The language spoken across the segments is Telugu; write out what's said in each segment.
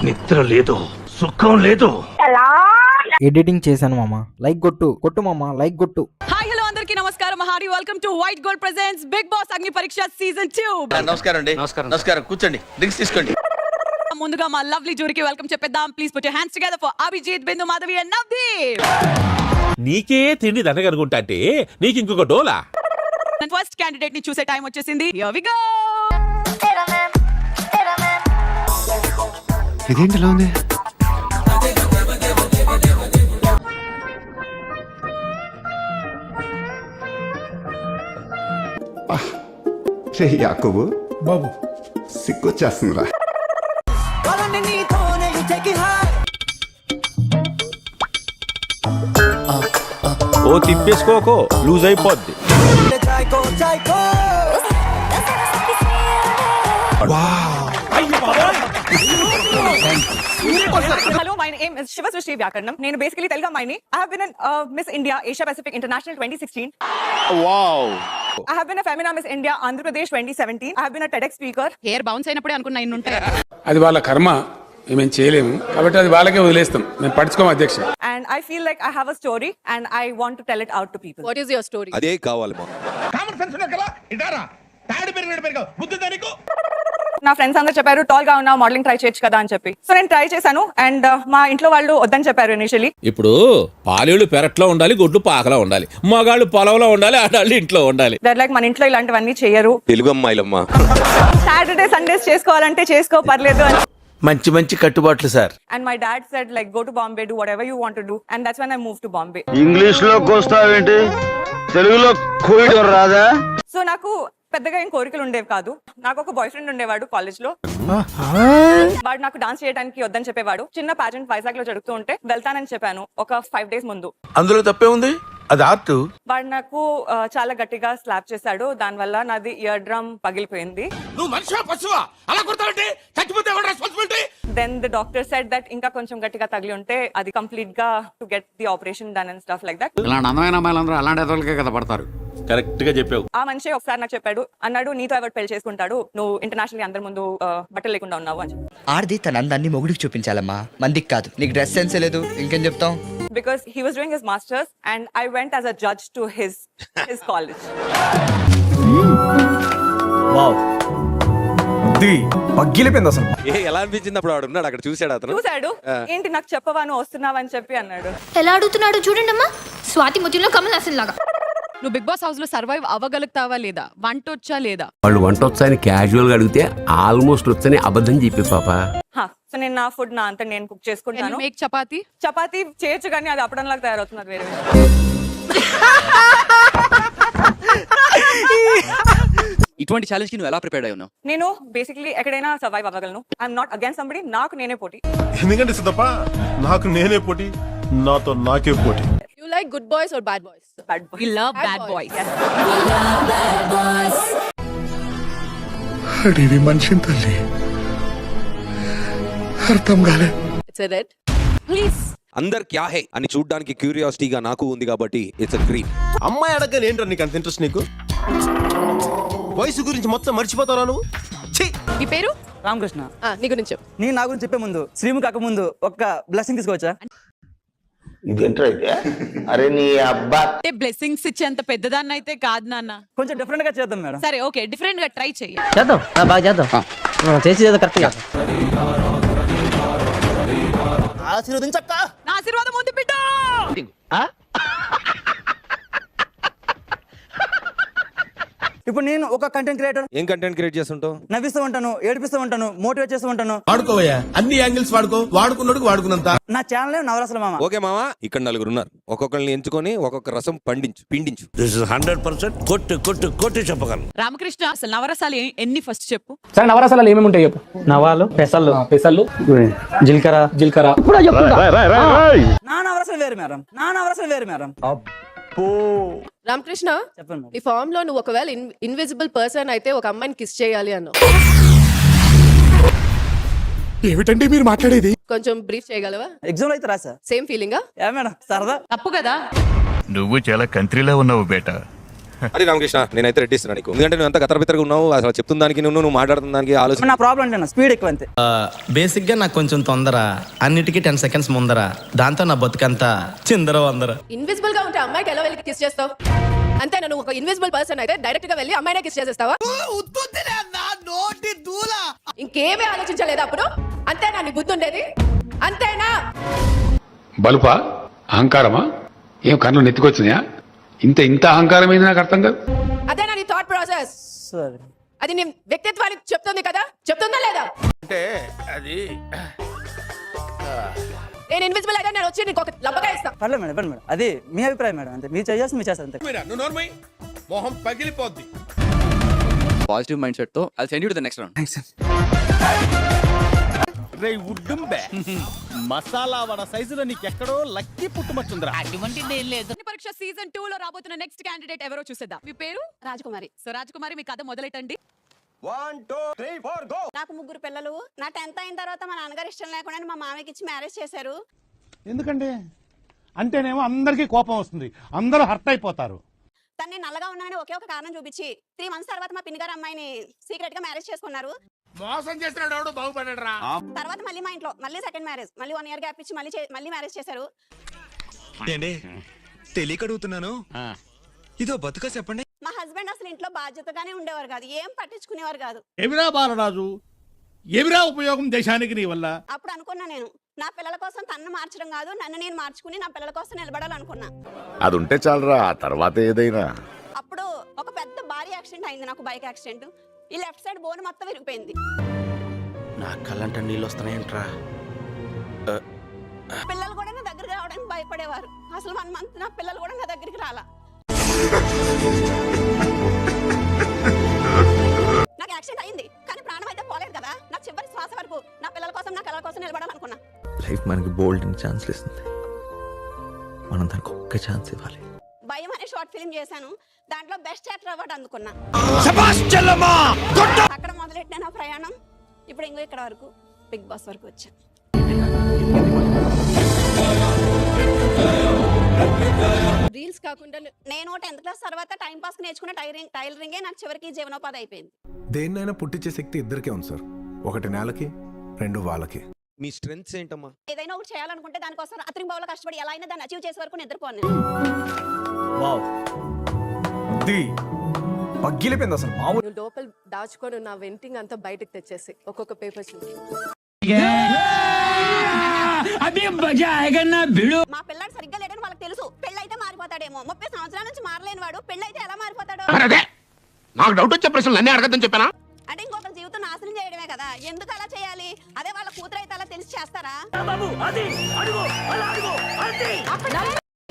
నిద్ర లేదు, సుఖం లేదు. ఎడిటింగ్ చేశాను మామ. లైక్ కొట్టు మామ, లైక్ కొట్టు. హాయ్ హలో అందరికీ నమస్కారం. హారీ welcome to white gold presents Bigg Boss Agni Pariksha season 2. నమస్కారం అండి. నమస్కారం. కూర్చోండి, డ్రింక్స్ తీసుకోండి. ముందుగా మా లవ్లీ జూరీకి వెల్కమ్ చెప్పేద్దాం. Please put your hands together for Abhijit, Bindu, Madhavi and Navdeep. నీకే తిండి దండగనుకుంటా అంటే నీకు ఇంకొక డోలా. ఫస్ట్ క్యాండిడేట్ ని చూసే టైం వచ్చేసింది. Here we go. ఇదేంటి ఇలా ఉంది? యాకోబు బాబు సిగ్గొచ్చేస్తుందిరా. ఓ తిప్పేసుకోకో, లూజ్ అయిపోద్ది. Hello, my name is Shiva Srishti Vyakaranam. నేను బేసికలీ తెలుగు అమ్మాయిని. I have been in Miss India Asia Pacific International 2016. Wow. I have been a Femina Miss India Andhra Pradesh 2017. I have been a TEDx speaker. Hair bounce అయినప్పుడే అనుకున్నా ఇన్ని ఉంటాయి. అది వాళ్ళ కర్మ, మేము చేయలేము కాబట్టి అది వాళ్ళకే వదిలేస్తాం, మేము పట్టించుకోము అధ్యక్ష. And I feel like I have a story and I want to tell it out to people. What is your story? అదే కావాలి మాకు. కామన్ సెన్స్ ఉన్నా కదా, ఇటారా తాడు పెరిగాడు బుద్ధి దానికి. నా ఫ్రెండ్స్ అందరూ చెప్పారు టాల్ గా ఉన్నావు, మోడలింగ్ ట్రై చేయొచ్చు కదా అని చెప్పి. సో నేను ట్రై చేశాను అండ్ మా ఇంట్లో వాళ్ళు వద్దని చెప్పారు ఇనిషియలీ. ఇప్పుడు పాలేళ్ళు పెరట్లో ఉండాలి, గొడ్లు పాకలా ఉండాలి, మగాళ్ళు పొలంలో ఉండాలి, ఆడాళ్ళు ఇంట్లో ఉండాలి. దట్ లైక్ మన ఇంట్లో ఇలాంటివన్నీ చెయ్యరు. తెలుగు అమ్మాయిలమ్మా. సాటర్డే సండేస్ చేసుకోవాలంటే చేసుకో, పర్లేదు అని. మంచి మంచి కట్టుబాట్లు sir. And my dad said like go to Bombay, do whatever you want to do, and that's when I moved to Bombay. English లో కోస్తావేంటి, తెలుగులో కోయడం రాదా? సో నాకు పెద్దగా ఏం కోరికలు ఉండేవి కాదు. నాకు ఒక బాయ్ ఫ్రెండ్ ఉండేవాడు కాలేజ్ లో. వాడు నాకు డాన్స్ చేయడానికి వద్దని చెప్పేవాడు. చిన్న ప్యాజెంట్ వైజాగ్ లో జరుగుతూ ఉంటే వెళ్తానని చెప్పాను ఒక 5 days ముందు. అందులో తప్పే ఉంది, అది ఆర్ట్. వాడు నాకు చాలా గట్టిగా స్లాప్ చేశాడు. దాని వల్ల నాది ఇయర్ డ్రమ్ పగిలిపోయింది. నువ్వు మనిషివా పశువా అలా కొడతావంటే? చచ్చిపోతే ఎవరి responsibility? Then the doctor said that ఇంకా కొంచెం గట్టిగా తగిలి ఉంటే అది కంప్లీట్ గా to get the operation done and stuff like that. ఇలాంటి అందమైన అమ్మాయిలందరూ అలాంటి ఎదలకే కదా పడతారు. కరెక్ట్ గా చెప్పావు. ఆ మనిషి ఒకసారి నాకు చెప్పాడు, అన్నాడు నీతో ఎవరు పెళ్లి చేసుకుంటాడు, నువ్వు ఇంటర్నేషనల్ అందరి ముందు బట్టలు లేకుండా ఉన్నావు అని. ఆర్ది తన అందాన్ని మొగుడికి చూపించాలమ్మా, మందికి కాదు. నీకు డ్రెస్ సెన్స్ లేదు, ఇంకేం చెప్తాం. Because he was doing his masters and I went as a judge to his college. Wow, పగిలిపోయింది అసలు. ఎలా అనిపించింది అప్పుడు? ఆడు ఉన్నాడు అక్కడ, చూసాడు అతను. చూశాడు, ఏంటి నాకు చెప్పవా నువ్వు వస్తున్నావు అని చెప్పి అన్నాడు. ఎలా అడుగుతున్నాడు చూడండి అమ్మా, స్వాతి ముత్యంలో కమల్ హాసన్ లాగా. నువ్వు బిగ్ బాస్ హౌస్ లో సర్వైవ్ అవ్వగలుగుతావా లేదా, వంట వచ్చా లేదా? వాళ్ళు వంట వచ్చాయని క్యాజువల్ గా అడిగితే ఆల్మోస్ట్ వచ్చని అబద్ధం చెప్పి పాప. సో నేను నా ఫుడ్ నా అంతా నేను కుక్ చేసుకుంటాను. మేక్ చపాతీ చేయొచ్చు కానీ అది అప్పడంలాగా తయారవుతున్నది వేరే. ఇటువంటి ఛాలెంజ్ కి నువ్వు ఎలా ప్రిపేర్ అయ్యావు? నేను బేసికలీ ఎక్కడైనా సర్వైవ్ అవ్వగలను. ఐఎమ్ నాట్ అగైన్స్ సంబడి, నాకు నేనే పోటీ. ఎందుకంటే సిద్ధప్ప నాకు నేనే పోటీ, నాతో నాకే పోటీ. You like good boys or bad boys? Bad boys. We love bad boys. Yes. అడివి మనిషిని తల్లి అర్థం కాలే. It's a red. Please. అందర్ క్యా హై అని చూడడానికి క్యూరియాసిటీగా నాకు ఉంది కాబట్టి ఇట్స్ గ్రీన్. అమ్మాయి అడగని ఏంటో నీకు అంత ఇంట్రెస్ట్? నీకు వయసు గురించి మొత్తం మర్చిపోతారా నువ్వు? నీ పేరు? రామకృష్ణ. నీ గురించి చెప్పు. నేను నా గురించి చెప్పే ముందు శ్రీముఖి అక్క ముందు ఒక బ్లెస్సింగ్ తీసుకోవచ్చా? అరే నీ అబ్బా, అంటే బ్లెస్సింగ్స్ ఇచ్చేంత పెద్దదాన్ని అయితే కాదు నాన్న. కొంచెం డిఫరెంట్ గా చేద్దాం మేడం. సరే ఓకే, డిఫరెంట్ గా ట్రై చెయ్యి. చేద్దాం, బాగా చేద్దాం. చేసి కరెక్ట్ గా ఆశీర్వదించక్క. నా ఆశీర్వాదం ఉంది బిడ్డ. ఇప్పుడు నేను ఒక కంటెంట్ క్రియేటర్. ఏం కంటెంట్ క్రియేట్ చేస్తుంటావు? నవ్విస్తూ ఉంటాను, ఏడిపిస్తూ ఉంటాను, మోటివేట్ చేస్తూ ఉంటాను. వాడుకోవయ్యా, అన్ని యాంగిల్స్ వాడుకో, వాడుకున్నాడు వాడుకున్నంత. నా ఛానల్ నవరసల మామ. ఓకే మామా, ఇక్కడ 4 ఉన్నారు. ఒక్కొక్కరిని ఎంచుకొని ఒక్కొక్క రసం పిండించు. దిస్ ఇస్ 100% కొట్టి చెప్పగలను. రామకృష్ణ, అసలు నవరసాలు ఎన్ని ఫస్ట్ చెప్పు. సరే, నవరసాలు ఏమేమి ఉంటాయి చెప్పు. నవాలు, పెసళ్ళు, జీలకర్ర. నా నవరసాలు వేరు మేడం. రామకృష్ణ, చెప్పండి. ఈ ఫామ్ లో నువ్వు ఒకవేళ ఇన్విజిబుల్ పర్సన్ అయితే ఒక అమ్మాయిని కిస్ చేయాలి అన్నావు. ఏమిటండి మీరు మాట్లాడేది? కొంచెం బ్రీఫ్ చేయగలవా? ఎగ్జామ్ అయితే రాసా. సేమ్ ఫీలింగా? మేడం సరదా. తప్పు కదా. నువ్వు చాలా కంట్రీలో ఉన్నావు బేటా, అరే రామకృష్ణ నేనైతే రెడ్డి ఇస్తున్నా నీకు, ఎందుకంటే నువ్వు అంత గతరబితరగా ఉన్నావు, అసలు చెప్తున్న దానికి నువ్వు మాట్లాడుతున్న దానికి ఆలోచన. నా ప్రాబ్లం అంటే స్పీడ్ ఎక్కువ అంతే. బేసిక్ గా నాకు కొంచెం తొందర, అన్నిటికీ 10 seconds ముందర, దాంతో నా బతుకంతా చిందర వందర. ఇన్విజిబుల్ గా ఉంటే అమ్మాయికి ఎలా వెళ్ళి కిస్ చేస్తావు? అంతే, నువ్వు ఒక ఇన్విజిబుల్ పర్సన్ అయితే డైరెక్ట్ గా వెళ్ళి అమ్మాయినే కిస్ చేసేస్తావా? ఇంకేమీ ఆలోచించలేదు అప్పుడు? అంతేనా నీ బుద్ధి ఉండేది? అంతేనా? బలుపా అహంకారమా? ఏం కన్ను నెత్తికొచ్చినాయా? ఇంత అహంకారం ఏంది నాకు అర్థం కాదు. అదేనా నీ థాట్ ప్రాసెస్? అది నీ వ్యక్తిత్వానికి చెప్తుంది కదా, చెప్తుందా లేదా? అంటే అది నేను ఇన్విజిబుల్ అయితే నేను వచ్చి నీకు ఒక లబ్బగా ఇస్తాను. పర్లేదు మేడం, మేడం, అది మీ అభిప్రాయం మేడం, అంతే. మీరు చేయాల్సి మీరు చేస్తారు అంతే. నువ్వు నోర్మై మొహం పగిలిపోద్ది. పాజిటివ్ మైండ్ సెట్ తో I'll send you to the next round. రే ఉడ్డుంబే మసాలా వడ సైజులో నీకెక్కడో లక్కీ పుట్టుమచ్చుందిరా. పరీక్ష సీజన్ 2 లో రాబోతున్న నెక్స్ట్ క్యాండిడేట్ ఎవరో చూసేద్దాం. మీ పేరు? రాజకుమారి. సో రాజకుమారి, మీ కథ మొదలెట్టండి. 1 2 3 4 గో. నాకు 3 పిల్లలు. నా 10th అయిన తర్వాత మా నాన్నగారు ఇష్టం లేకుండా మా మామయ్యకి ఇచ్చి మ్యారేజ్ చేశారు. ఎందుకంటే అంటేనేమో అందరికీ కోపం వస్తుంది, అందరూ హర్ట్ అయిపోతారు. తన్ని నల్లగా ఉన్నానని ఒకే ఒక కారణం చూపించి 3 months తర్వాత మా పిన్ని గారు అమ్మాయిని సీక్రెట్ గా మ్యారేజ్ చేసుకున్నారు. మోసం చేస్తున్నాడు ఎవడు బాగుపడరా. తర్వాత మళ్ళీ మా ఇంట్లో మళ్ళీ సెకండ్ మ్యారేజ్, మళ్ళీ 1 year గ్యాప్ ఇచ్చి మళ్ళీ మ్యారేజ్ చేశారు. తెలియకడుగుతున్నాను, ఇదో బతుక చెప్పండి. మా హస్బెండ్ అసలు ఇంట్లో బాధ్యతగానే ఉండేవారు కాదు, ఏం పట్టించుకునేవారు కాదు. ఎవిరా బాలరాజు, ఎవిరా ఉపయోగం దేశానికి నీ వల్ల? అప్పుడు అనుకున్నా, నేను నా పిల్లల కోసం తన్ను మార్చడం కాదు, నన్ను నేను మార్చుకుని నా పిల్లల కోసం నిలబడాలనుకున్నా. అది ఉంటే చాలరా, తర్వాత ఏదైనా. అప్పుడు ఒక పెద్ద భారీ యాక్సిడెంట్ అయింది నాకు, బైక్ యాక్సిడెంట్. ఈ లెఫ్ట్ సైడ్ బోన్ మొత్తం విరిగిపోయింది. నా కళ్ళంట నీళ్ళు వస్తున్నాయంట్రా. పిల్లలు కూడా నా దగ్గరికి రావడానికి భయపడేవారు. అసలు 1 month నా పిల్లలు కూడా నా దగ్గరికి రాలా. నాకు యాక్సిడెంట్ అయింది కానీ ప్రాణం అయితే పోలేదు కదా. నా చివరి శ్వాస వరకు నా పిల్లల కోసం, నా కళల కోసం నిలబడాలనుకున్నా. లైఫ్ మనకి బోల్డ్ ఛాన్స్ ఇస్తుంది, మనం దానికి ఒక్క ఛాన్స్ ఇవ్వాలి. భయం అనే షార్ట్ ఫిల్మ్ చేశాను, దాంట్లో బెస్ట్ యాక్టర్ అవార్డు అందుకున్నా. అక్కడ మొదలెట్టిన నా ప్రయాణం ఇప్పుడు ఇంకో ఇక్కడ వరకు, బిగ్ బాస్ వరకు వచ్చా. రీల్స్ కాకుండా నేను 10th క్లాస్ తర్వాత టైం పాస్ నేర్చుకున్న టైలరింగే నాకు చివరికి జీవనోపాధి అయిపోయింది. దేన్నైనా పుట్టించే శక్తి ఇద్దరికే ఉంది సార్, ఒకటి నేలకి, 2 వాళ్ళకి. మీ స్ట్రెంగ్స్ ఏంటమ్మా? ఏదైనా ఒకటి చేయాలనుకుంటే దానికోసం రాత్రి బావులో కష్టపడి ఎలా అయినా దాన్ని అచీవ్ చేసే వరకు నిద్రపోను. పగ్గిలిపోయింది అసలు మామూలు. లోపల దాచుకొని నా వెంటింగ్ అంతా బయటకు తెచ్చేసి ఒక్కొక్క పేపర్ చూసి మా పిల్లాడు సరిగ్గా లేడని వాళ్ళకి తెలుసు. పెళ్ళైతే మారిపోతాడేమో. 30 సంవత్సరాల నుంచి మారలేని వాడు పెళ్ళైతే ఎలా మారిపోతాడో? నాకు డౌట్ వచ్చే ప్రశ్నలు అన్నీ అడగద్దని చెప్పానా? అంటే ఇంకొక జీవితం నాశనం చేయడమే కదా, ఎందుకు అలా చేయాలి? అదే వాళ్ళ కూతురు అయితే అలా తెలిసి చేస్తారా?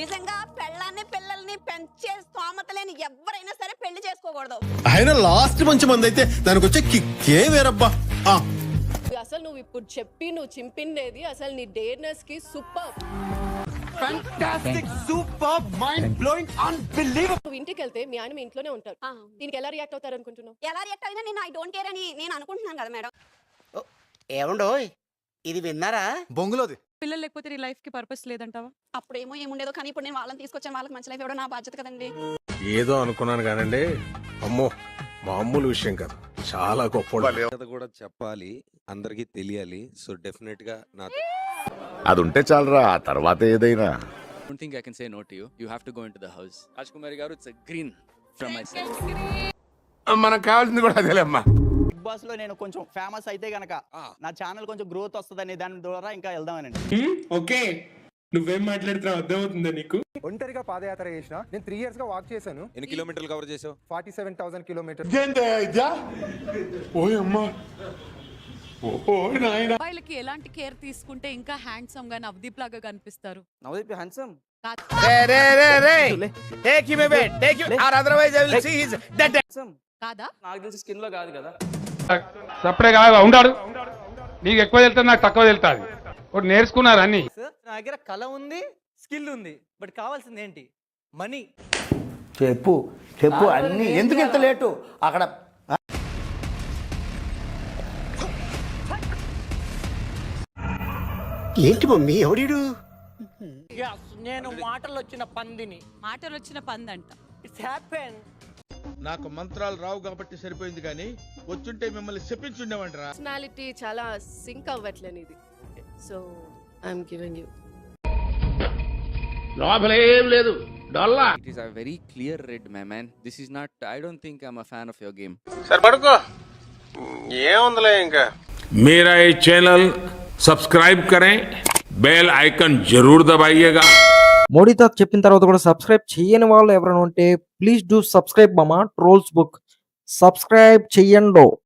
నిజంగా పెళ్ళాన్ని పిల్లల్ని పెంచే స్తోమత లేని ఎవరైనా సరే పెళ్లి చేసుకోకూడదు. ఆయన లాస్ట్ మంచి మంది అయితే దానికి వచ్చే కిక్కే వేరబ్బా. అసలు నువ్వు ఇప్పుడు చెప్పి నువ్వు చింపిండేది అసలు నీ డేర్నెస్ కి సూపర్. నువ్వు ఇంటికి వెళ్తే మీ ఆయన మీ ఇంట్లోనే ఉంటారు, దీనికి ఎలా రియాక్ట్ అవుతారు అనుకుంటున్నావు? ఎలా రియాక్ట్ అయినా నేను ఐ డోంట్ కేర్ అని నేను అనుకుంటున్నాను కదా మేడం. ఏమండో ఇది విన్నారా? బొంగులోది. పిల్లలు లేకపోతే నీ లైఫ్ కి పర్పస్ లేదంటావా? అప్పుడేమో ఏముండేదో, కానీ ఇప్పుడు నేను వాళ్ళని తీసుకొచ్చాను, వాళ్ళకి మంచి లైఫ్ ఇవ్వడం నా బాధ్యత కదండి. ఏదో అనుకున్నాను కానండి, అమ్మో మామూలు విషయం కాదు, చాలా గొప్ప. కథ కూడా చెప్పాలి, అందరికీ తెలియాలి. సో డెఫినెట్ గా నా అది ఉంటే చాలరా, తర్వాత ఏదైనా. I don't think I can say no to you. You have to go into the house. Rajkumari garu, it's a green from my side. మనకు కావాల్సింది కూడా అదేలేమ్మా. బిగ్ బాస్ లో నేను కొంచెం ఫేమస్ అయితే గనక నా ఛానల్ కొంచెం గ్రోత్ వస్తుందని దాని ద్వారా ఇంకా వెళ్దామనండి. ఓకే, నువ్వేం మాట్లాడుతున్నావు అర్థమవుతుందా నీకు? ఒంటరిగా పాదయాత్ర చేసిన నేను 3 years గా వాక్ చేశాను. ఎన్ని కిలోమీటర్లు కవర్ చేసావు? 47,000 kilometers. ఓయమ్మా, ఓ నాయనా. అబ్బాయిలకి ఎలాంటి కేర్ తీసుకుంటే ఇంకా హ్యాండ్సమ్ గా నవదీప్ లాగా కనిపిస్తారు? నవదీప్ హ్యాండ్సమ్. కాదా? నాకు తెలిసి స్కిన్ లో కాదు కదా. సప్పుడే కాదు ఉండాడు, నీకు ఎక్కువ వెళ్తుంది నాకు తక్కువ వెళ్తాది. ఒకటి నేర్చుకున్నారు అన్ని. నా దగ్గర కళ ఉంది, స్కిల్ ఉంది, బట్ కావాల్సింది ఏంటి? మనీ. చెప్పు చెప్పు అన్ని ఎందుకు ఇంత లేటు అక్కడ? ఏంటి మమ్మీ ఎవడీడు? నేను మాటలు వచ్చిన పందిని. మాటలు వచ్చిన పందంట. It's happen. నాకు మంత్రాలు రావు కాబట్టి సరిపోయింది కానీ వచ్చుంటే మిమ్మల్ని చెప్పించుండేవంటరా. పర్సనాలిటీ చాలా సింక్ అవ్వట్లేదు ఇది. So I'm giving you. లోపలేం లేదు డొల్లా. It is a very clear red my man. This is not, I don't think I'm a fan of your game. సరే పడుకో, ఏముందిలే ఇంకా. मेरा ये चैनल सब्सक्राइब करें, बेल आइकन जरूर दबाइएगा. మోడీ తాత చెప్పిన తర్వాత కూడా సబ్స్క్రైబ్ చేయని వాళ్ళు ఎవరైనా ఉంటే ప్లీజ్ డూ సబ్స్క్రైబ్ మామా. Trolls book subscribe చెయ్యండో.